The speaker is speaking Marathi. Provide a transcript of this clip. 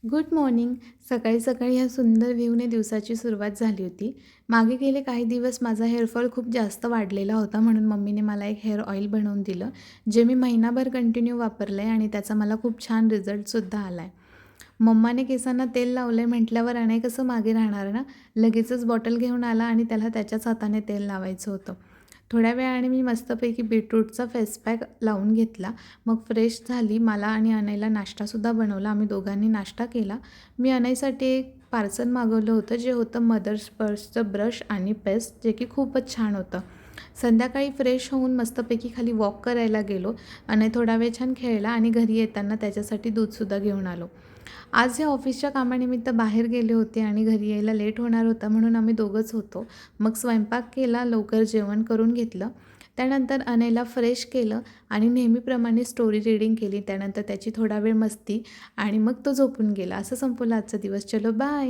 Good morning. सकाळी सकाळी ह्या सुंदर व्ह्यूने दिवसाची सुरुवात झाली होती. मागे गेले काही दिवस माझा हेअरफॉल खूप जास्त वाढलेला होता, म्हणून मम्मीने मला एक हेअर ऑइल बनवून दिलं, जे मी महिनाभर कंटिन्यू वापरलं आहे आणि त्याचा मला खूप छान रिझल्टसुद्धा आला आहे. मम्माने केसांना तेल लावलं आहे म्हटल्यावर अनय कसं मागे राहणार ना. लगेचच बॉटल घेऊन आला आणि त्याला त्याच्याच हाताने तेल लावायचं होतं. थोड्या वेळाने मी मस्तपैकी बीटरूटचा फेस पॅक लावून घेतला. मग फ्रेश झाली. मला आणि अनयला नाश्तासुद्धा बनवला. आम्ही दोघांनी नाश्ता केला. मी अनयसाठी एक पार्सल मागवलं होतं, जे होतं मदर्स पर्सचं ब्रश आणि पेस्ट, जे की खूपच छान होतं. संध्याकाळी फ्रेश होऊन मस्तपैकी खाली वॉक करायला गेलो. अनय थोडा वेळ छान खेळला आणि घरी येताना त्याच्यासाठी दूधसुद्धा घेऊन आलो. आज या ऑफिसच्या कामानिमित्त बाहेर गेले होते आणि घरी यायला लेट होणार होता, म्हणून आम्ही दोघंच होतो. मग स्वयंपाक केला, लवकर जेवण करून घेतलं. त्यानंतर अनयला फ्रेश केलं आणि नेहमीप्रमाणे स्टोरी रीडिंग केली. त्यानंतर त्याची थोडा वेळ मस्ती आणि मग तो झोपून गेला. असं संपवला आजचा दिवस. चलो बाय.